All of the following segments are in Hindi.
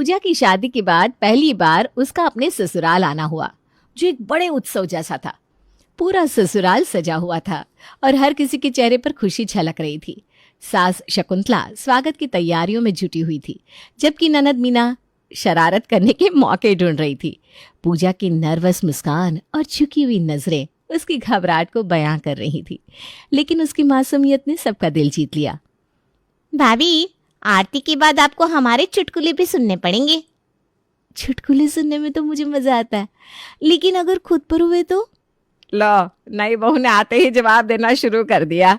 पूजा की शादी के बाद पहली बार उसका अपने ससुराल आना हुआ, जो एक बड़े उत्सव जैसा था। पूरा ससुराल सजा हुआ था और हर किसी के चेहरे पर खुशी झलक रही थी। सास शकुंतला स्वागत की तैयारियों में जुटी हुई थी, जबकि ननद मीना शरारत करने के मौके ढूंढ रही थी। पूजा की नर्वस मुस्कान और झुकी हुई नजरें उसकी घबराहट को बयां कर रही थी, लेकिन उसकी मासूमियत ने सबका दिल जीत लिया। भाभी, आरती के बाद आपको हमारे चुटकुले भी सुनने पड़ेंगे। चुटकुले सुनने में तो मुझे मजा आता है, लेकिन अगर खुद पर हुए तो? लो, नई बहू ने आते ही जवाब देना शुरू कर दिया।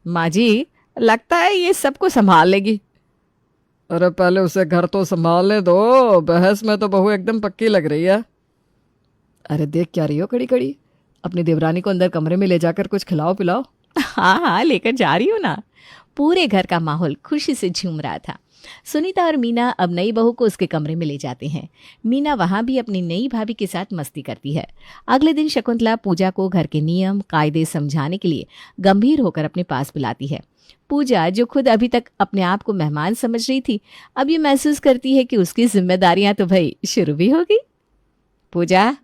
माँ जी, लगता है ये सबको संभाल लेगी। अरे पहले उसे घर तो संभालने दो, बहस में तो बहू एकदम पक्की लग रही है। अरे देख क्या रही हो खड़ी खड़ी, अपनी देवरानी को अंदर कमरे में ले जाकर कुछ खिलाओ पिलाओ। हाँ हाँ, लेकर जा रही हूँ ना। पूरे घर का माहौल खुशी से झूम रहा था। सुनीता और मीना अब नई बहू को उसके कमरे में ले जाते हैं। मीना वहां भी अपनी नई भाभी के साथ मस्ती करती है। अगले दिन शकुंतला पूजा को घर के नियम कायदे समझाने के लिए गंभीर होकर अपने पास बुलाती है। पूजा, जो खुद अभी तक अपने आप को मेहमान समझ रही थी, अब ये महसूस करती है कि उसकी जिम्मेदारियां तो भाई शुरू भी होगी। पूजा,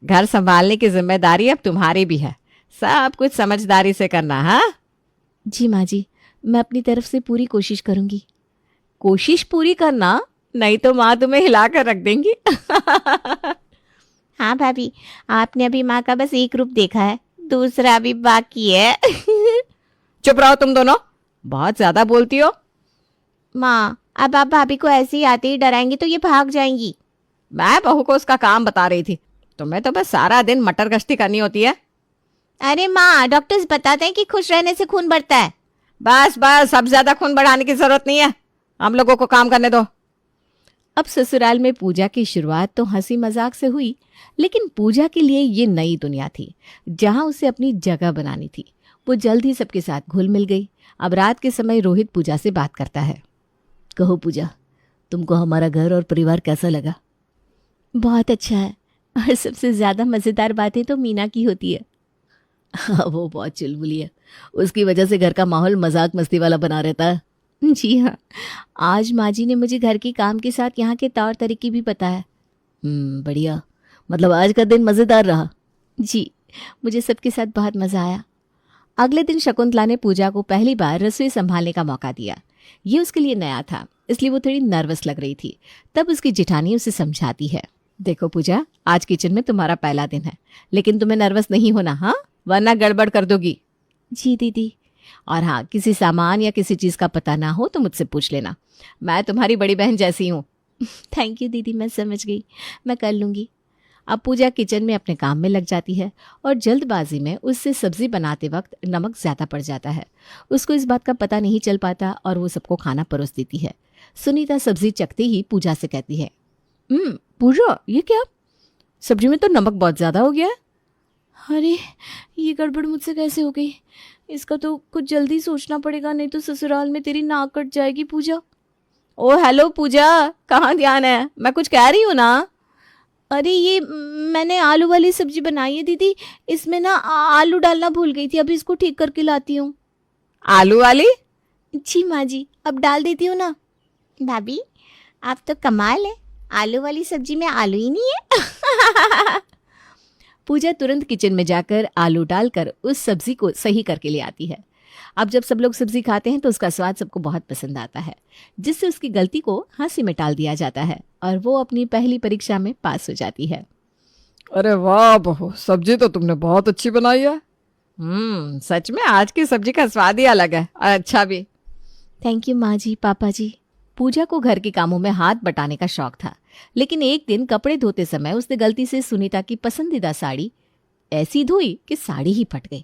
घर संभालने की जिम्मेदारी अब तुम्हारी भी है, सब कुछ समझदारी से करना। हाँ जी माँ जी, मैं अपनी तरफ से पूरी कोशिश करूंगी। कोशिश पूरी करना, नहीं तो माँ तुम्हें हिलाकर रख देंगी। हाँ भाभी, आपने अभी माँ का बस एक रूप देखा है, दूसरा अभी बाकी है। चुप रहो तुम दोनों, बहुत ज्यादा बोलती हो। माँ, अब आप भाभी को ऐसे ही आते ही डराएंगी तो ये भाग जाएंगी। मैं बहू को उसका काम बता रही थी, तुम्हें तो बस सारा दिन मटर गश्ती करनी होती है। अरे माँ, डॉक्टर्स बताते हैं कि खुश रहने से खून बढ़ता है। बस बस, अब ज्यादा खून बढ़ाने की जरूरत नहीं है, हम लोगों को काम करने दो। अब ससुराल में पूजा की शुरुआत तो हंसी मजाक से हुई, लेकिन पूजा के लिए ये नई दुनिया थी जहां उसे अपनी जगह बनानी थी। वो जल्द ही सबके साथ घुल मिल गई। अब रात के समय रोहित पूजा से बात करता है। कहो पूजा, तुमको हमारा घर और परिवार कैसा लगा? बहुत अच्छा है, और सबसे ज्यादा मजेदार बातें तो मीना की होती है। हाँ, वो बहुत चुलबुली है, उसकी वजह से घर का माहौल मजाक मस्ती वाला बना रहता है। जी हाँ, आज माँ जी ने मुझे घर के काम के साथ यहाँ के तौर तरीके भी बताया। बढ़िया, मतलब आज का दिन मज़ेदार रहा। जी, मुझे सबके साथ बहुत मज़ा आया। अगले दिन शकुंतला ने पूजा को पहली बार रसोई संभालने का मौका दिया। ये उसके लिए नया था, इसलिए वो थोड़ी नर्वस लग रही थी। तब उसकी जेठानी उसे समझाती है, देखो पूजा, आज किचन में तुम्हारा पहला दिन है, लेकिन तुम्हें नर्वस नहीं होना, हाँ, वरना गड़बड़ कर दोगी। जी दीदी। और हाँ, किसी सामान या किसी चीज़ का पता ना हो तो मुझसे पूछ लेना, मैं तुम्हारी बड़ी बहन जैसी हूँ। थैंक यू दीदी, मैं समझ गई, मैं कर लूँगी। अब पूजा किचन में अपने काम में लग जाती है और जल्दबाजी में उससे सब्जी बनाते वक्त नमक ज़्यादा पड़ जाता है। उसको इस बात का पता नहीं चल पाता और वो सबको खाना परोस देती है। सुनीता सब्जी चखते ही पूजा से कहती है, पूजा, ये क्या, सब्जी में तो नमक बहुत ज़्यादा हो गया है। अरे, ये गड़बड़ मुझसे कैसे हो गई? इसका तो कुछ जल्दी सोचना पड़ेगा, नहीं तो ससुराल में तेरी नाक कट जाएगी। पूजा, ओ हेलो पूजा, कहाँ ध्यान है, मैं कुछ कह रही हूँ ना। अरे ये मैंने आलू वाली सब्जी बनाई है दीदी, इसमें ना आलू डालना भूल गई थी, अभी इसको ठीक करके लाती हूँ। आलू वाली? जी माँ जी, अब डाल देती हूँ ना। भाभी, आप तो कमाल है, आलू वाली सब्जी में आलू ही नहीं है। पूजा तुरंत किचन में जाकर आलू डालकर उस सब्जी को सही करके ले आती है। अब जब सब लोग सब्जी खाते हैं तो उसका स्वाद सबको बहुत पसंद आता है, जिससे उसकी गलती को हंसी में टाल दिया जाता है और वो अपनी पहली परीक्षा में पास हो जाती है। अरे वाह बहू, सब्जी तो तुमने बहुत अच्छी बनाई है। सच में आज की सब्जी का स्वाद ही अलग है, और अच्छा भी। थैंक यू माँ जी, पापा जी। पूजा को घर के कामों में हाथ बटाने का शौक था, लेकिन एक दिन कपड़े धोते समय उसने गलती से सुनीता की पसंदीदा साड़ी ऐसी धोई कि साड़ी ही फट गई।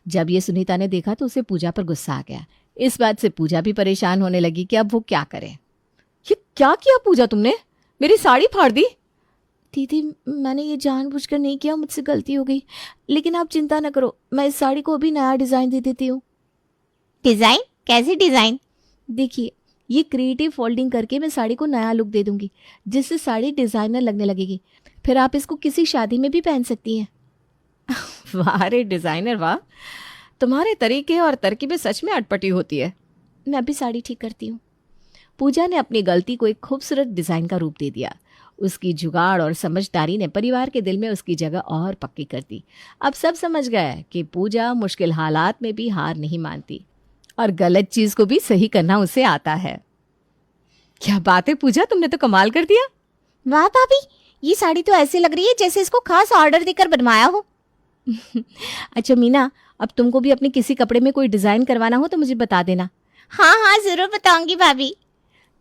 जब ये सुनीता ने देखा तो उसे पूजा पर गुस्सा आ गया। इस बात से पूजा भी परेशान होने लगी कि अब वो क्या करे। ये क्या किया पूजा तुमने, मेरी साड़ी फाड़ दी? दीदी, मैंने ये जानबूझकर नहीं किया, मुझसे गलती हो गई, लेकिन आप चिंता न करो, मैं इस साड़ी को अभी नया डिज़ाइन दे देती हूँ। डिज़ाइन? कैसी डिज़ाइन? देखिए, ये क्रिएटिव फोल्डिंग करके मैं साड़ी को नया लुक दे दूंगी, जिससे साड़ी डिज़ाइनर लगने लगेगी। फिर आप इसको किसी शादी में भी पहन सकती हैं। वाह रे डिज़ाइनर वाह, तुम्हारे तरीके और तरकीबें सच में अटपटी होती है। मैं अभी साड़ी ठीक करती हूँ। पूजा ने अपनी गलती को एक खूबसूरत डिजाइन का रूप दे दिया। उसकी जुगाड़ और समझदारी ने परिवार के दिल में उसकी जगह और पक्की कर दी। अब सब समझ गया कि पूजा मुश्किल हालात में भी हार नहीं मानती और गलत चीज को भी सही करना उसे आता है। क्या बात है पूजा, तुमने तो कमाल कर दिया। वाह भाभी, ये साड़ी तो ऐसे लग रही है जैसे इसको खास ऑर्डर देकर बनवाया हो। अच्छा मीना, अब तुमको भी अपने किसी कपड़े में कोई डिजाइन करवाना हो तो मुझे बता देना। हाँ हाँ, जरूर बताऊंगी भाभी।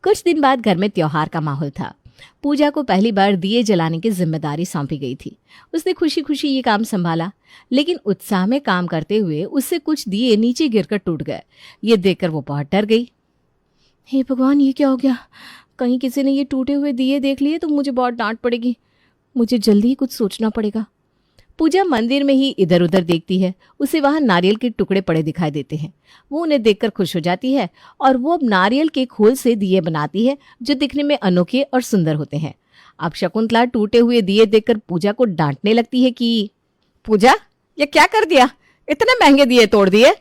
कुछ दिन बाद घर में त्योहार का माहौल था। पूजा को पहली बार दिए जलाने की जिम्मेदारी सौंपी गई थी। उसने खुशी खुशी ये काम संभाला, लेकिन उत्साह में काम करते हुए उससे कुछ दिए नीचे गिरकर टूट गए। ये देखकर वो बहुत डर गई। हे भगवान, ये क्या हो गया? कहीं किसी ने ये टूटे हुए दिए देख लिए तो मुझे बहुत डांट पड़ेगी। मुझे जल्दी ही कुछ सोचना पड़ेगा। पूजा मंदिर में ही इधर उधर देखती है। उसे वहां नारियल के टुकड़े पड़े दिखाई देते हैं। वो उन्हें देखकर खुश हो जाती है और वो अब नारियल के खोल से दिए बनाती है जो दिखने में अनोखे और सुंदर होते हैं। अब शकुंतला टूटे हुए दिए देखकर पूजा को डांटने लगती है कि पूजा, ये क्या कर दिया? इतने महंगे दिए तोड़ दिए।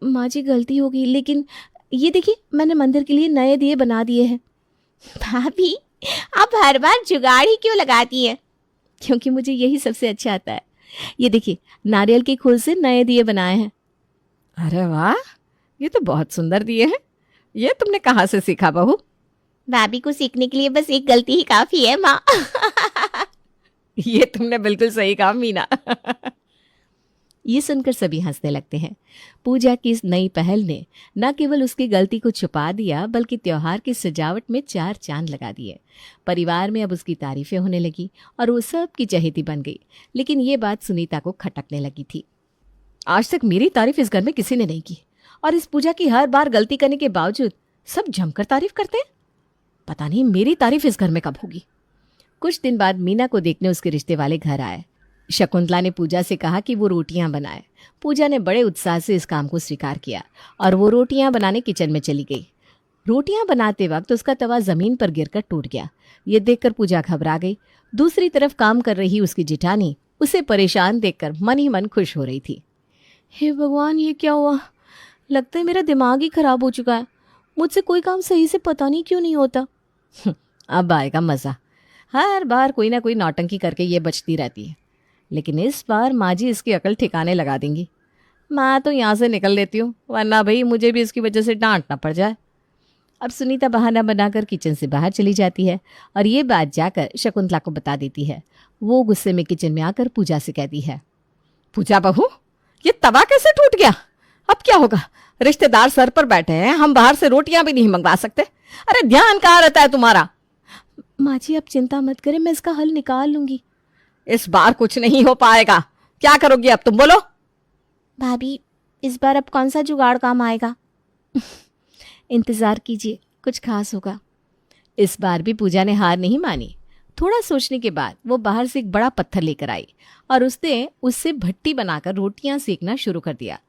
माँ जी, गलती हो गई, लेकिन ये देखिए मैंने मंदिर के लिए नए दिए बना दिए हैं। भाभी, आप हर बार जुगाड़ ही क्यों लगाती है? क्योंकि मुझे यही सबसे अच्छा आता है। ये देखिए, नारियल के खोल से नए दिए बनाए हैं। अरे वाह, ये तो बहुत सुंदर दिए हैं। ये तुमने कहाँ से सीखा बहू? भाभी को सीखने के लिए बस एक गलती ही काफी है माँ। ये तुमने बिल्कुल सही कहा मीना। ये सुनकर सभी हंसने लगते हैं। पूजा की इस नई पहल ने न केवल उसकी गलती को छुपा दिया, बल्कि त्योहार की सजावट में 4 चांद लगा दिए। परिवार में अब उसकी तारीफें होने लगी और वो सब की चहेती बन गई। लेकिन ये बात सुनीता को खटकने लगी थी। आज तक मेरी तारीफ इस घर में किसी ने नहीं की, और इस पूजा की हर बार गलती करने के बावजूद सब जमकर तारीफ करते हैं। पता नहीं मेरी तारीफ इस घर में कब होगी। कुछ दिन बाद मीना को देखने उसके रिश्ते वाले घर आए। शकुंतला ने पूजा से कहा कि वो रोटियां बनाए। पूजा ने बड़े उत्साह से इस काम को स्वीकार किया और वो रोटियां बनाने किचन में चली गई। रोटियां बनाते वक्त उसका तवा जमीन पर गिरकर टूट गया। ये देखकर पूजा घबरा गई। दूसरी तरफ काम कर रही उसकी जिठानी उसे परेशान देखकर मन ही मन खुश हो रही थी। हे भगवान, ये क्या हुआ? लगता है मेरा दिमाग ही खराब हो चुका है। मुझसे कोई काम सही से पता नहीं क्यों नहीं होता। अब आएगा मजा। हर बार कोई ना कोई नौटंकी करके ये बचती रहती है, लेकिन इस बार माँ जी इसकी अकल ठिकाने लगा देंगी। मैं तो यहाँ से निकल लेती हूँ, वरना भाई मुझे भी इसकी वजह से डांट ना पड़ जाए। अब सुनीता बहाना बनाकर किचन से बाहर चली जाती है और ये बात जाकर शकुंतला को बता देती है। वो गुस्से में किचन में आकर पूजा से कहती है, पूजा बहू, ये तवा कैसे टूट गया? अब क्या होगा? रिश्तेदार सर पर बैठे हैं, हम बाहर से रोटियां भी नहीं मंगवा सकते। अरे ध्यान कहाँ रहता है तुम्हारा? माँ जी, आप चिंता मत करें, मैं इसका हल निकाल लूंगी। इस बार कुछ नहीं हो पाएगा। क्या करोगी अब तुम, बोलो? भाभी, इस बार अब कौन सा जुगाड़ काम आएगा? इंतजार कीजिए, कुछ खास होगा। इस बार भी पूजा ने हार नहीं मानी। थोड़ा सोचने के बाद वो बाहर से एक बड़ा पत्थर लेकर आई और उसने उससे भट्टी बनाकर रोटियां सेकना शुरू कर दिया।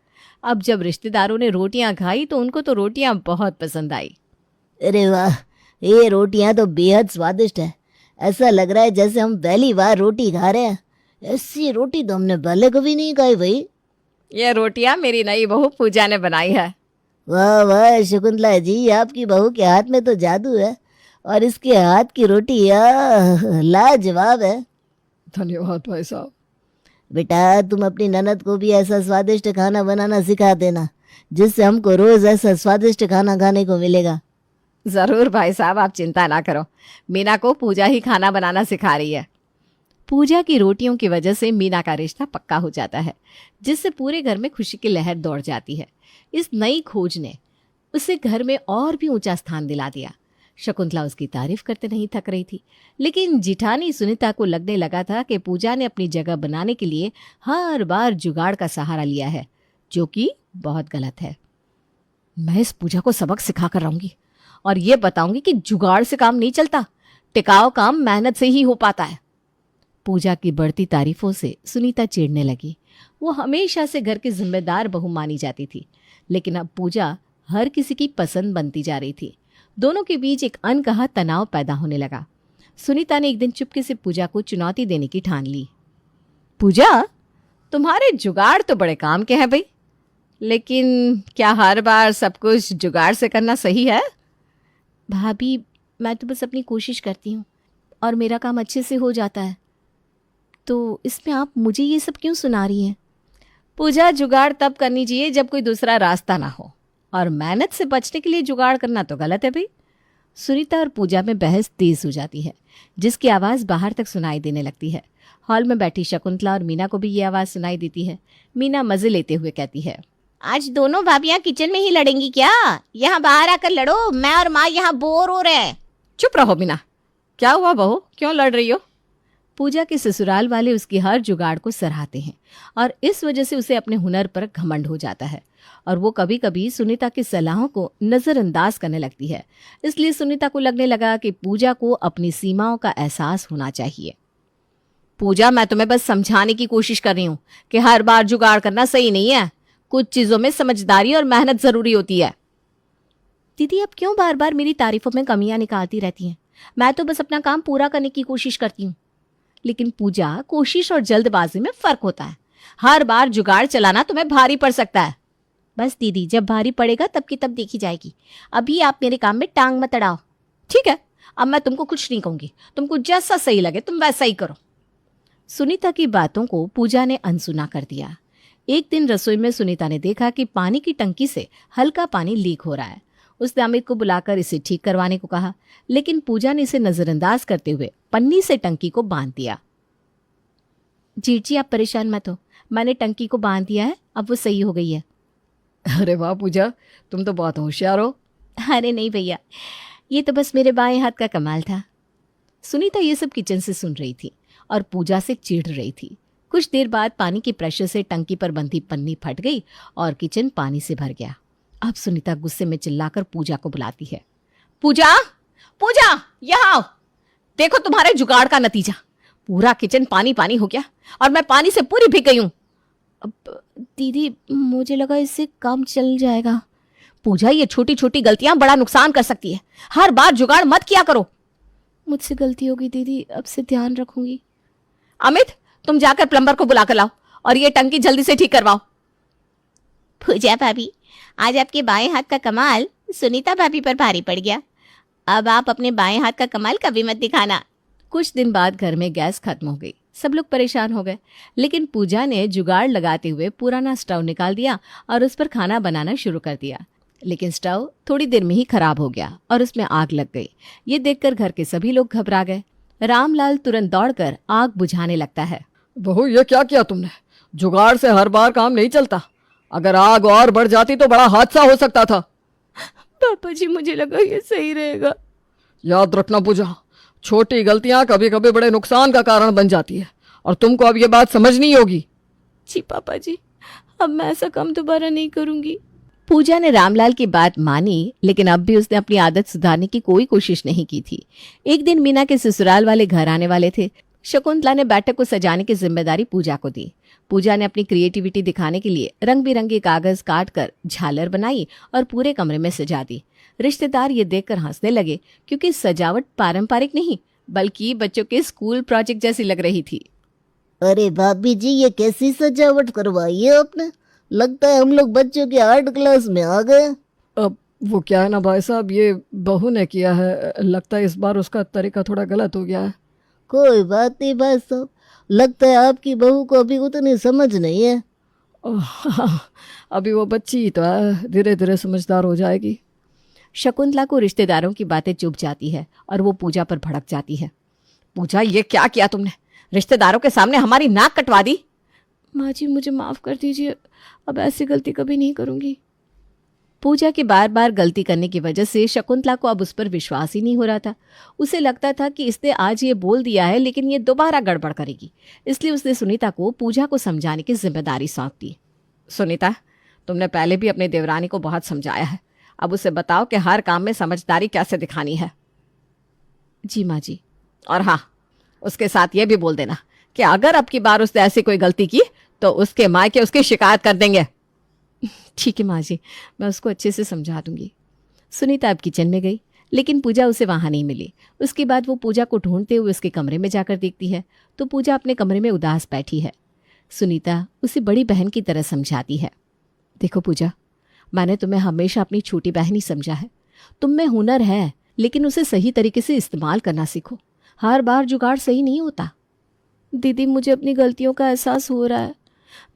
अब जब रिश्तेदारों ने रोटियां खाई तो उनको तो रोटियां बहुत पसंद आई। अरे वाह, ये रोटियां तो बेहद स्वादिष्ट है। ऐसा लग रहा है जैसे हम पहली बार रोटी खा रहे हैं। ऐसी रोटी तो हमने पहले कभी नहीं खाई भाई। ये रोटियां मेरी नई बहू पूजा ने बनाई है। वाह वाह शकुंतला जी, आपकी बहू के हाथ में तो जादू है, और इसके हाथ की रोटी लाजवाब है। धन्यवाद भाई साहब। बेटा, तुम अपनी ननद को भी ऐसा स्वादिष्ट खाना बनाना सिखा देना, जिससे हमको रोज ऐसा स्वादिष्ट खाना खाने को मिलेगा। जरूर भाई साहब, आप चिंता ना करो। मीना को पूजा ही खाना बनाना सिखा रही है। पूजा की रोटियों की वजह से मीना का रिश्ता पक्का हो जाता है, जिससे पूरे घर में खुशी की लहर दौड़ जाती है। इस नई खोज ने उसे घर में और भी ऊंचा स्थान दिला दिया। शकुंतला उसकी तारीफ करते नहीं थक रही थी, लेकिन जिठानी सुनीता को लगने लगा था कि पूजा ने अपनी जगह बनाने के लिए हर बार जुगाड़ का सहारा लिया है, जो कि बहुत गलत है। मैं इस पूजा को सबक सिखा कर रहूंगी और ये बताऊंगी कि जुगाड़ से काम नहीं चलता, टिकाऊ काम मेहनत से ही हो पाता है। पूजा की बढ़ती तारीफों से सुनीता चिढ़ने लगी। वो हमेशा से घर की जिम्मेदार बहू मानी जाती थी, लेकिन अब पूजा हर किसी की पसंद बनती जा रही थी। दोनों के बीच एक अनकहा तनाव पैदा होने लगा। सुनीता ने एक दिन चुपके से पूजा को चुनौती देने की ठान ली। पूजा, तुम्हारे जुगाड़ तो बड़े काम के हैं भाई, लेकिन क्या हर बार सब कुछ जुगाड़ से करना सही है? भाभी, मैं तो बस अपनी कोशिश करती हूँ और मेरा काम अच्छे से हो जाता है, तो इसमें आप मुझे ये सब क्यों सुना रही हैं? पूजा, जुगाड़ तब करनी चाहिए जब कोई दूसरा रास्ता ना हो, और मेहनत से बचने के लिए जुगाड़ करना तो गलत है भाई। सुनीता और पूजा में बहस तेज हो जाती है, जिसकी आवाज़ बाहर तक सुनाई देने लगती है। हॉल में बैठी शकुंतला और मीना को भी ये आवाज़ सुनाई देती है। मीना मज़े लेते हुए कहती है, आज दोनों भाभियाँ किचन में ही लड़ेंगी क्या? यहाँ बाहर आकर लड़ो, मैं और माँ यहाँ बोर हो रहे हैं। चुप रहो मीना। क्या हुआ बहू, क्यों लड़ रही हो? पूजा के ससुराल वाले उसकी हर जुगाड़ को सराहते हैं और इस वजह से उसे अपने हुनर पर घमंड हो जाता है, और वो कभी कभी सुनीता की सलाहों को नज़रअंदाज करने लगती है। इसलिए सुनीता को लगने लगा कि पूजा को अपनी सीमाओं का एहसास होना चाहिए। पूजा, मैं तुम्हें बस समझाने की कोशिश कर रही हूँ कि हर बार जुगाड़ करना सही नहीं है। कुछ चीज़ों में समझदारी और मेहनत ज़रूरी होती है। दीदी, आप क्यों बार बार मेरी तारीफों में कमियां निकालती रहती हैं? मैं तो बस अपना काम पूरा करने की कोशिश करती हूँ। लेकिन पूजा, कोशिश और जल्दबाजी में फ़र्क होता है। हर बार जुगाड़ चलाना तुम्हें भारी पड़ सकता है। बस दीदी, जब भारी पड़ेगा तब की तब देखी जाएगी। अभी आप मेरे काम में टांग मत अड़ाओ। ठीक है, अब मैं तुमको कुछ नहीं कहूंगी। तुमको जैसा सही लगे तुम वैसा ही करो। सुनीता की बातों को पूजा ने अनसुना कर दिया। एक दिन रसोई में सुनीता ने देखा कि पानी की टंकी से हल्का पानी लीक हो रहा है। उसने अमित को बुलाकर इसे ठीक करवाने को कहा, लेकिन पूजा ने इसे नजरअंदाज करते हुए पन्नी से टंकी को बांध दिया। जी, आप परेशान मत हो, मैंने टंकी को बांध दिया है, अब वो सही हो गई है। अरे वाह पूजा, तुम तो बहुत होशियार हो। अरे नहीं भैया, ये तो बस मेरे बाएं हाथ का कमाल था। सुनीता ये सब किचन से सुन रही थी और पूजा से चिढ़ रही थी। कुछ देर बाद पानी के प्रेशर से टंकी पर बंधी पन्नी फट गई और किचन पानी से भर गया। अब सुनीता गुस्से में चिल्लाकर पूजा को बुलाती है। पूजा, पूजा, यहाँ आओ। देखो तुम्हारे जुगाड़ का नतीजा। पूरा किचन पानी पानी हो गया और मैं पानी से पूरी भीग गई हूँ। अब दीदी, मुझे लगा इससे काम चल जाएगा। पूजा, ये छोटी छोटी गलतियां बड़ा नुकसान कर सकती है। हर बार जुगाड़ मत किया करो। मुझसे गलती होगी दीदी, अब से ध्यान रखूंगी। अमित, तुम जाकर प्लम्बर को बुला कर लाओ और ये टंकी जल्दी से ठीक करवाओ। पूजा भाभी, आज आपके बाएं हाथ का कमाल सुनीता भाभी पर भारी पड़ गया। अब आप अपने बाएं हाथ का कमाल कभी मत दिखाना। कुछ दिन बाद घर में गैस खत्म हो गई। सब लोग परेशान हो गए, लेकिन पूजा ने जुगाड़ लगाते हुए पुराना स्टोव निकाल दिया और उस पर खाना बनाना शुरू कर दिया। लेकिन स्टोव थोड़ी देर में ही खराब हो गया और उसमें आग लग गई। ये देखकर घर के सभी लोग घबरा गए। रामलाल तुरंत दौड़कर आग बुझाने लगता है। बहू, ये क्या किया तुमने? जुगाड़ से हर बार काम नहीं चलता। अगर आग और बढ़ जाती तो बड़ा हादसा हो सकता था। पापा जी, मुझे लगा ये सही रहेगा। याद रखना पूजा, छोटी गलतियां कभी कभी बड़े नुकसान का कारण बन जाती है और तुमको अब ये बात समझनी होगी। जी पापा जी, अब मैं ऐसा काम दोबारा नहीं करूंगी। पूजा ने रामलाल की बात मानी, लेकिन अब भी उसने अपनी आदत सुधारने की कोई कोशिश नहीं की थी। एक दिन मीना के ससुराल वाले घर आने वाले थे। शकुंतला ने बैठक को सजाने की जिम्मेदारी पूजा को दी। पूजा ने अपनी क्रिएटिविटी दिखाने के लिए रंग बिरंगे कागज काट कर झालर बनाई और पूरे कमरे में सजा दी। रिश्तेदार ये देखकर हंसने लगे, क्योंकि सजावट पारंपरिक नहीं बल्कि बच्चों के स्कूल प्रोजेक्ट जैसी लग रही थी। अरे भाभी जी, ये कैसी सजावट करवाई है आपने? लगता है हम लोग बच्चों के आर्ट क्लास में आ गए। अब वो क्या है ना भाई साहब, ये बहू ने किया है। लगता है इस बार उसका तरीका थोड़ा गलत हो गया है। कोई बात नहीं भाई साहब, लगता है आपकी बहू को अभी उतनी समझ नहीं है। अभी वो बच्ची ही तो है, धीरे धीरे समझदार हो जाएगी। शकुंतला को रिश्तेदारों की बातें चुभ जाती है और वो पूजा पर भड़क जाती है। पूजा, ये क्या किया तुमने? रिश्तेदारों के सामने हमारी नाक कटवा दी। माँ जी, मुझे माफ कर दीजिए, अब ऐसी गलती कभी नहीं करूंगी। पूजा के बार बार गलती करने की वजह से शकुंतला को अब उस पर विश्वास ही नहीं हो रहा था। उसे लगता था कि इसने आज ये बोल दिया है, लेकिन ये दोबारा गड़बड़ करेगी। इसलिए उसने सुनीता को पूजा को समझाने की जिम्मेदारी सौंप दी। सुनीता, तुमने पहले भी अपनी देवरानी को बहुत समझाया है, अब उसे बताओ कि हर काम में समझदारी कैसे दिखानी है। जी माँ जी। और हाँ, उसके साथ ये भी बोल देना कि अगर अब की बार उसने ऐसी कोई गलती की तो उसके मायके उसकी शिकायत कर देंगे। ठीक है माँ जी, मैं उसको अच्छे से समझा दूंगी। सुनीता अब किचन में गई, लेकिन पूजा उसे वहां नहीं मिली। उसके बाद वो पूजा को ढूंढते हुए उसके कमरे में जाकर देखती है तो पूजा अपने कमरे में उदास बैठी है। सुनीता उसे बड़ी बहन की तरह समझाती है। देखो पूजा, मैंने तुम्हें हमेशा अपनी छोटी बहन ही समझा है। तुम में हुनर है, लेकिन उसे सही तरीके से इस्तेमाल करना सीखो। हर बार जुगाड़ सही नहीं होता। दीदी, मुझे अपनी गलतियों का एहसास हो रहा है।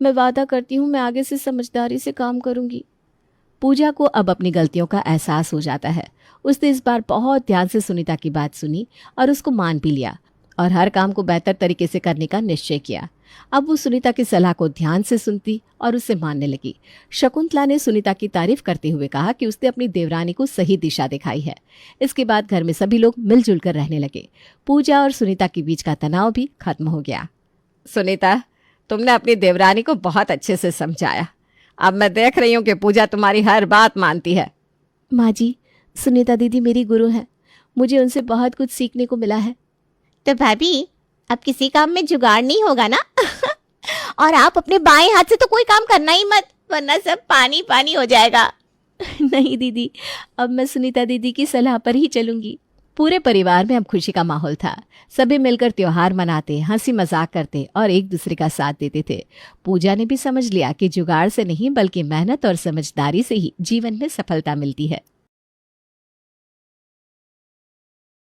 मैं वादा करती हूँ मैं आगे से समझदारी से काम करूँगी। पूजा को अब अपनी गलतियों का एहसास हो जाता है। उसने इस बार बहुत ध्यान से सुनीता की बात सुनी और उसको मान भी लिया और हर काम को बेहतर तरीके से करने का निश्चय किया। अब वो सुनीता की सलाह को ध्यान से सुनती और उसे मानने लगी। शकुंतला ने सुनीता की तारीफ करते हुए कहा कि उसने अपनी देवरानी को सही दिशा दिखाई है। इसके बाद घर में सभी लोग मिलजुल कर रहने लगे। पूजा और सुनीता के बीच का तनाव भी खत्म हो गया। सुनीता, तुमने अपनी देवरानी को बहुत अच्छे से समझाया। अब मैं देख रही हूँ कि पूजा तुम्हारी हर बात मानती है। माँ जी, सुनीता दीदी मेरी गुरु है। मुझे उनसे बहुत कुछ सीखने को मिला है। तो भाभी, अब किसी काम में जुगाड़ नहीं होगा ना? और आप अपने बाएं हाथ से तो कोई काम करना ही मत, वरना सब पानी पानी हो जाएगा। नहीं दीदी, अब मैं सुनीता दीदी की सलाह पर ही चलूंगी। पूरे परिवार में अब खुशी का माहौल था। सभी मिलकर त्योहार मनाते, हंसी मजाक करते और एक दूसरे का साथ देते थे। पूजा ने भी समझ लिया कि जुगाड़ से नहीं बल्कि मेहनत और समझदारी से ही जीवन में सफलता मिलती है।